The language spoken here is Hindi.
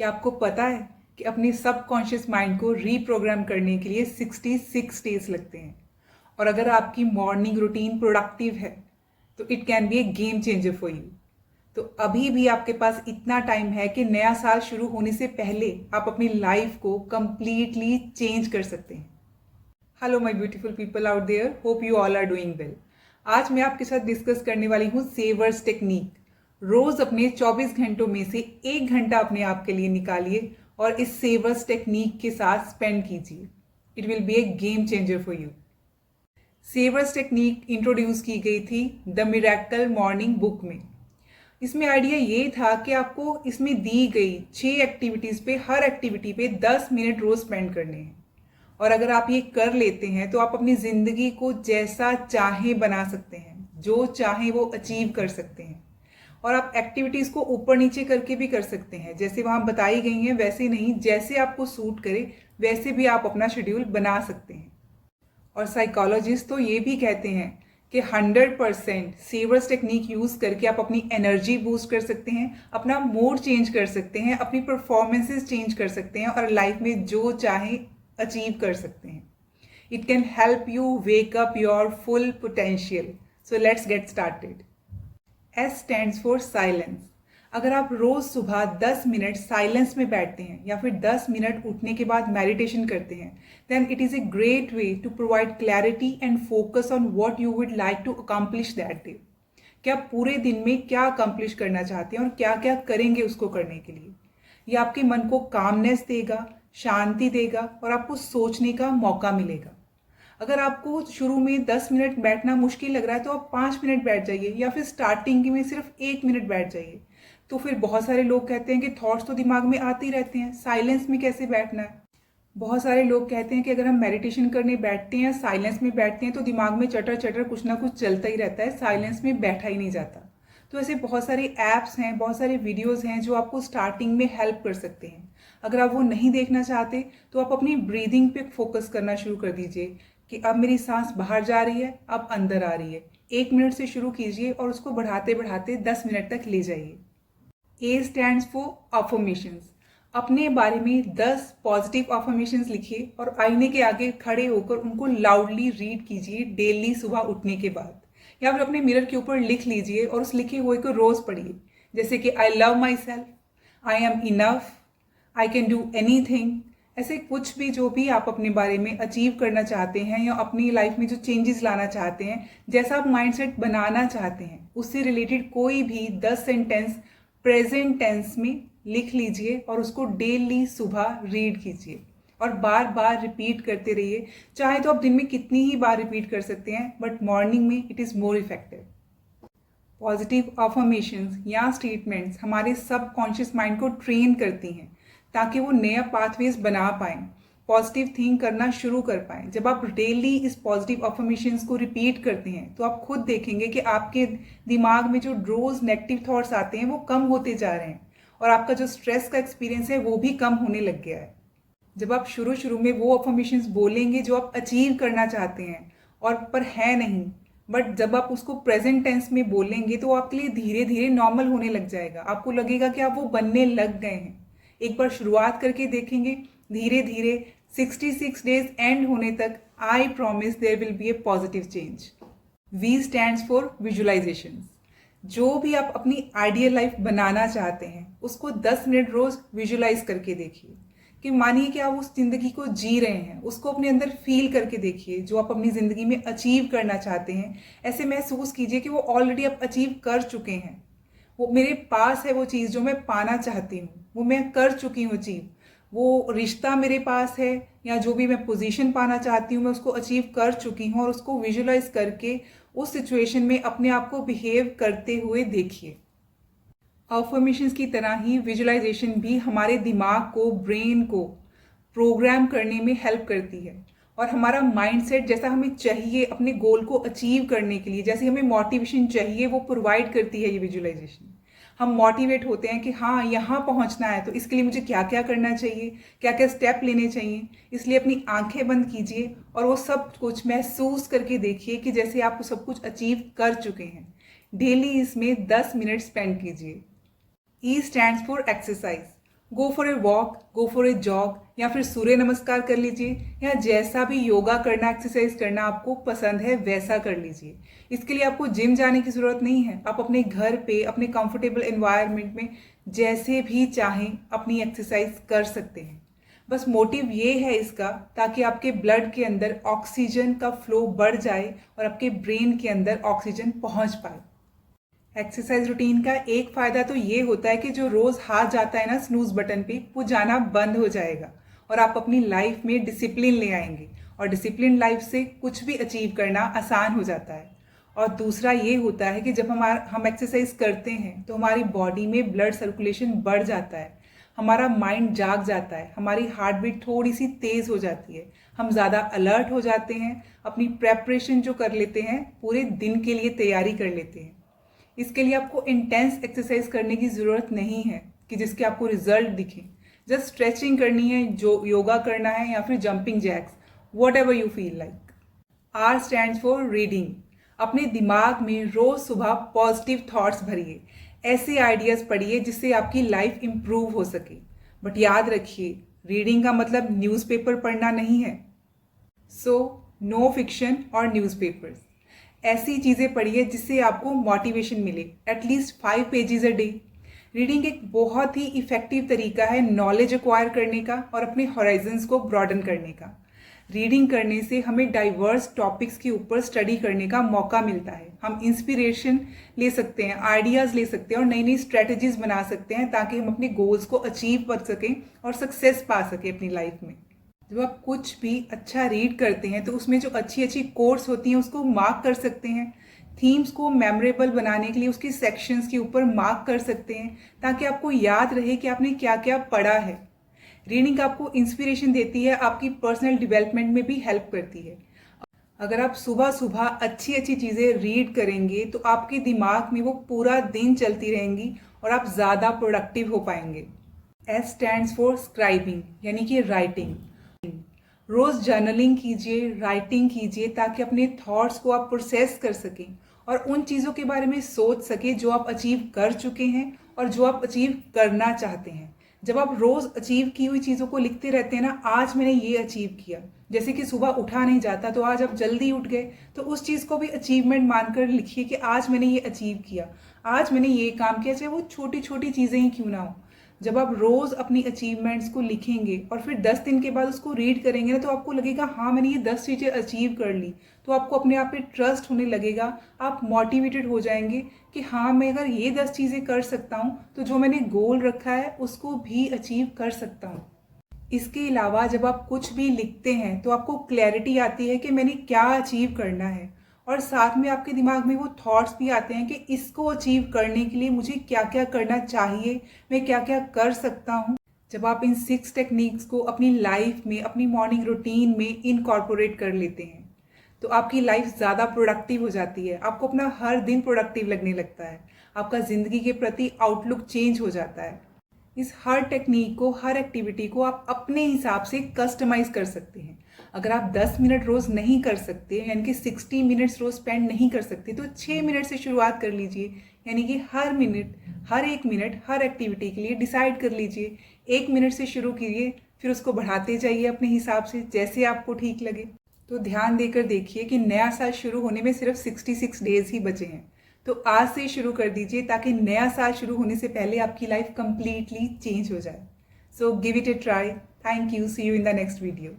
क्या आपको पता है कि अपने सबकॉन्शियस माइंड को रीप्रोग्राम करने के लिए 66 डेज लगते हैं। और अगर आपकी मॉर्निंग रूटीन प्रोडक्टिव है तो it can be a game changer for you. तो अभी भी आपके पास इतना टाइम है कि नया साल शुरू होने से पहले आप अपनी लाइफ को कंप्लीटली चेंज कर सकते हैं। Hello my beautiful people out there, hope you all are doing well. आज मैं आपके साथ डिस्कस करने वाली हूँ सेवर्स टेक्निक। रोज अपने 24 घंटों में से 1 घंटा अपने आप के लिए निकालिए और इस सेवर्स टेक्निक के साथ स्पेंड कीजिए। It will be a game changer for you. सेवर्स टेक्निक इंट्रोड्यूस की गई थी द मिरेकल मॉर्निंग बुक में। इसमें आइडिया ये था कि आपको इसमें दी गई 6 एक्टिविटीज़ पे, हर एक्टिविटी पे 10 मिनट रोज स्पेंड करने हैं। और अगर आप ये कर लेते हैं तो आप अपनी ज़िंदगी को जैसा चाहें बना सकते हैं, जो चाहें वो अचीव कर सकते हैं। और आप एक्टिविटीज़ को ऊपर नीचे करके भी कर सकते हैं, जैसे वहाँ बताई गई हैं वैसे नहीं, जैसे आपको सूट करे वैसे भी आप अपना शेड्यूल बना सकते हैं। और साइकोलॉजिस्ट तो ये भी कहते हैं कि 100% सेवर्स टेक्निक यूज़ करके आप अपनी एनर्जी बूस्ट कर सकते हैं, अपना मूड चेंज कर सकते हैं, अपनी परफॉर्मेंसेस चेंज कर सकते हैं और लाइफ में जो चाहें अचीव कर सकते हैं। It can help you wake up your full potential. So let's get started. S stands for silence. अगर आप रोज सुबह 10 मिनट साइलेंस में बैठते हैं या फिर 10 मिनट उठने के बाद मेडिटेशन करते हैं, then it is a great way to provide clarity and focus on what you would like to accomplish that day. कि आप पूरे दिन में क्या अकम्प्लिश करना चाहते हैं और क्या क्या करेंगे उसको करने के लिए। ये आपके मन को कामनेस देगा, शांति देगा और आपको सोचने का मौका मिलेगा। अगर आपको शुरू में 10 मिनट बैठना मुश्किल लग रहा है तो आप 5 मिनट बैठ जाइए या फिर स्टार्टिंग में सिर्फ 1 मिनट बैठ जाइए। तो फिर बहुत सारे लोग कहते हैं कि थॉट्स तो दिमाग में आते ही रहते हैं, साइलेंस में कैसे बैठना है। बहुत सारे लोग कहते हैं कि अगर हम मेडिटेशन करने बैठते हैं, साइलेंस में बैठते हैं तो दिमाग में चटर चटर कुछ ना कुछ चलता ही रहता है, साइलेंस में बैठा ही नहीं जाता। तो ऐसे बहुत सारे ऐप्स हैं, बहुत सारे वीडियोस हैं जो आपको स्टार्टिंग में हेल्प कर सकते हैं। अगर आप वो नहीं देखना चाहते तो आप अपनी ब्रीदिंग पे फोकस करना शुरू कर दीजिए कि अब मेरी सांस बाहर जा रही है, अब अंदर आ रही है। 1 मिनट से शुरू कीजिए और उसको बढ़ाते बढ़ाते 10 मिनट तक ले जाइए। A stands for affirmations. अपने बारे में 10 पॉजिटिव अफर्मेशंस लिखिए और आईने के आगे खड़े होकर उनको लाउडली रीड कीजिए डेली सुबह उठने के बाद, या फिर अपने मिरर के ऊपर लिख लीजिए और उस लिखे हुए को रोज पढ़िए। जैसे कि I love my self, I am enough, I can do any thing. ऐसे कुछ भी जो भी आप अपने बारे में अचीव करना चाहते हैं या अपनी लाइफ में जो चेंजेस लाना चाहते हैं, जैसा आप माइंडसेट बनाना चाहते हैं, उससे रिलेटेड कोई भी 10 सेंटेंस प्रेजेंट टेंस में लिख लीजिए और उसको डेली सुबह रीड कीजिए और बार बार रिपीट करते रहिए। चाहे तो आप दिन में कितनी ही बार रिपीट कर सकते हैं, बट मॉर्निंग में it is more effective. Positive affirmations या स्टेटमेंट्स हमारे सबकॉन्शियस माइंड को ट्रेन करती हैं ताकि वो नया पाथवेज बना पाएं, पॉजिटिव थिंक करना शुरू कर पाएं। जब आप डेली इस पॉजिटिव अफर्मेशंस को रिपीट करते हैं तो आप खुद देखेंगे कि आपके दिमाग में जो रोज नेगेटिव थॉट्स आते हैं वो कम होते जा रहे हैं और आपका जो स्ट्रेस का एक्सपीरियंस है वो भी कम होने लग गया है। जब आप शुरू शुरू में वो अफर्मेशंस बोलेंगे जो आप अचीव करना चाहते हैं और पर है नहीं, बट जब आप उसको प्रेजेंट टेंस में बोलेंगे तो आपके लिए धीरे धीरे नॉर्मल होने लग जाएगा। आपको लगेगा कि आप वो बनने लग गए हैं। एक बार शुरुआत करके देखेंगे, धीरे धीरे 66 डेज एंड होने तक I promise there will be a positive change. V stands for visualization. जो भी आप अपनी आइडियल लाइफ बनाना चाहते हैं उसको 10 मिनट रोज विजुअलाइज करके देखिए। कि मानिए कि आप उस जिंदगी को जी रहे हैं, उसको अपने अंदर फील करके देखिए। जो आप अपनी जिंदगी में अचीव करना चाहते हैं, ऐसे महसूस कीजिए कि वो ऑलरेडी आप अचीव कर चुके हैं। वो मेरे पास है, वो चीज़ जो मैं पाना चाहती हूँ वो मैं कर चुकी हूँ अचीव। वो रिश्ता मेरे पास है या जो भी मैं पोजीशन पाना चाहती हूँ मैं उसको अचीव कर चुकी हूँ। और उसको विजुअलाइज करके उस सिचुएशन में अपने आप को बिहेव करते हुए देखिए। अफर्मेशंस की तरह ही विजुअलाइजेशन भी हमारे दिमाग को, ब्रेन को प्रोग्राम करने में हेल्प करती है और हमारा माइंडसेट जैसा हमें चाहिए अपने गोल को अचीव करने के लिए, जैसे हमें मोटिवेशन चाहिए वो प्रोवाइड करती है ये विजुअलाइजेशन। हम मोटिवेट होते हैं कि हाँ यहाँ पहुँचना है तो इसके लिए मुझे क्या क्या करना चाहिए, क्या क्या स्टेप लेने चाहिए। इसलिए अपनी आंखें बंद कीजिए और वो सब कुछ महसूस करके देखिए कि जैसे आप सब कुछ अचीव कर चुके हैं। डेली इसमें 10 मिनट स्पेंड कीजिए। E stands for exercise. Go for a walk, go for a jog, या फिर सूर्य नमस्कार कर लीजिए, या जैसा भी योगा करना, एक्सरसाइज करना आपको पसंद है वैसा कर लीजिए। इसके लिए आपको जिम जाने की ज़रूरत नहीं है। आप अपने घर पे अपने कंफर्टेबल एनवायरनमेंट में जैसे भी चाहें अपनी एक्सरसाइज कर सकते हैं। बस मोटिव ये है इसका, ताकि आपके ब्लड के अंदर ऑक्सीजन का फ्लो बढ़ जाए और आपके ब्रेन के अंदर ऑक्सीजन पहुंच पाए। एक्सरसाइज रूटीन का एक फ़ायदा तो ये होता है कि जो रोज़ हाथ जाता है ना स्नूज बटन पे, वो जाना बंद हो जाएगा और आप अपनी लाइफ में डिसिप्लिन ले आएंगे, और डिसिप्लिन लाइफ से कुछ भी अचीव करना आसान हो जाता है। और दूसरा ये होता है कि जब हम एक्सरसाइज करते हैं तो हमारी बॉडी में ब्लड सर्कुलेशन बढ़ जाता है, हमारा माइंड जाग जाता है, हमारी हार्ट बीट थोड़ी सी तेज़ हो जाती है, हम ज़्यादा अलर्ट हो जाते हैं, अपनी प्रेपरेशन जो कर लेते हैं पूरे दिन के लिए तैयारी कर लेते हैं। इसके लिए आपको इंटेंस एक्सरसाइज करने की ज़रूरत नहीं है कि जिसके आपको रिजल्ट दिखें। जस्ट स्ट्रेचिंग करनी है, जो योगा करना है, या फिर jumping jacks, whatever you feel like. R stands for reading. अपने दिमाग में रोज़ सुबह पॉजिटिव थॉट्स भरिए, ऐसे आइडियाज़ पढ़िए जिससे आपकी लाइफ इम्प्रूव हो सके। बट याद रखिए, रीडिंग का मतलब न्यूज़पेपर पढ़ना नहीं है। सो नो फिक्शन और न्यूज़पेपर्स। ऐसी चीज़ें पढ़िए जिससे आपको मोटिवेशन मिले, at least 5 pages a day. Reading एक बहुत ही इफ़ेक्टिव तरीका है नॉलेज एक्वायर करने का और अपने हॉराइजन्स को ब्रॉडन करने का। रीडिंग करने से हमें डाइवर्स टॉपिक्स के ऊपर स्टडी करने का मौका मिलता है। हम इंस्पिरेशन ले सकते हैं, आइडियाज़ ले सकते हैं और नई नई स्ट्रेटजीज बना सकते हैं, ताकि हम अपने गोल्स को अचीव कर सकें और सक्सेस पा सकें अपनी लाइफ में। जब आप कुछ भी अच्छा रीड करते हैं तो उसमें जो अच्छी अच्छी कोट्स होती हैं उसको मार्क कर सकते हैं। थीम्स को मेमोरेबल बनाने के लिए उसके सेक्शंस के ऊपर मार्क कर सकते हैं, ताकि आपको याद रहे कि आपने क्या क्या पढ़ा है। रीडिंग आपको इंस्पिरेशन देती है, आपकी पर्सनल डेवलपमेंट में भी हेल्प करती है। अगर आप सुबह सुबह अच्छी अच्छी चीज़ें रीड करेंगे तो आपके दिमाग में वो पूरा दिन चलती रहेंगी और आप ज़्यादा प्रोडक्टिव हो पाएंगे। एस स्टैंड्स फॉर स्क्राइबिंग, यानी कि राइटिंग। रोज़ जर्नलिंग कीजिए, राइटिंग कीजिए, ताकि अपने थॉट्स को आप प्रोसेस कर सकें और उन चीज़ों के बारे में सोच सकें जो आप अचीव कर चुके हैं और जो आप अचीव करना चाहते हैं। जब आप रोज़ अचीव की हुई चीज़ों को लिखते रहते हैं ना, आज मैंने ये अचीव किया, जैसे कि सुबह उठा नहीं जाता तो आज आप जल्दी उठ गए, तो उस चीज़ को भी अचीवमेंट मानकर लिखिए कि आज मैंने ये अचीव किया, आज मैंने ये काम किया, चाहे वो छोटी छोटी चीज़ें ही क्यों ना हो। जब आप रोज़ अपनी अचीवमेंट्स को लिखेंगे और फिर 10 दिन के बाद उसको रीड करेंगे ना, तो आपको लगेगा हाँ मैंने ये 10 चीज़ें अचीव कर ली। तो आपको अपने आप पे ट्रस्ट होने लगेगा, आप मोटिवेटेड हो जाएंगे कि हाँ मैं अगर ये 10 चीज़ें कर सकता हूँ तो जो मैंने गोल रखा है उसको भी अचीव कर सकता हूँ। इसके अलावा जब आप कुछ भी लिखते हैं तो आपको क्लैरिटी आती है कि मैंने क्या अचीव करना है, और साथ में आपके दिमाग में वो थॉट्स भी आते हैं कि इसको अचीव करने के लिए मुझे क्या क्या करना चाहिए, मैं क्या क्या कर सकता हूँ। जब आप इन 6 टेक्निक्स को अपनी लाइफ में, अपनी मॉर्निंग रूटीन में इनकॉर्पोरेट कर लेते हैं तो आपकी लाइफ ज़्यादा प्रोडक्टिव हो जाती है। आपको अपना हर दिन प्रोडक्टिव लगने लगता है, आपका ज़िंदगी के प्रति आउटलुक चेंज हो जाता है। इस हर टेक्निक को, हर एक्टिविटी को आप अपने हिसाब से कस्टमाइज कर सकते हैं। अगर आप 10 मिनट रोज़ नहीं कर सकते, यानी कि 60 मिनट्स रोज़ स्पेंड नहीं कर सकते, तो 6 मिनट से शुरुआत कर लीजिए। यानी कि हर मिनट, हर 1 मिनट हर एक्टिविटी के लिए डिसाइड कर लीजिए। 1 मिनट से शुरू कीजिए, फिर उसको बढ़ाते जाइए अपने हिसाब से, जैसे आपको ठीक लगे। तो ध्यान देकर देखिए कि नया साल शुरू होने में सिर्फ 66 डेज ही बचे हैं। तो आज से शुरू कर दीजिए, ताकि नया साल शुरू होने से पहले आपकी लाइफ कंप्लीटली चेंज हो जाए। So give it a try. Thank you. See you in the next video.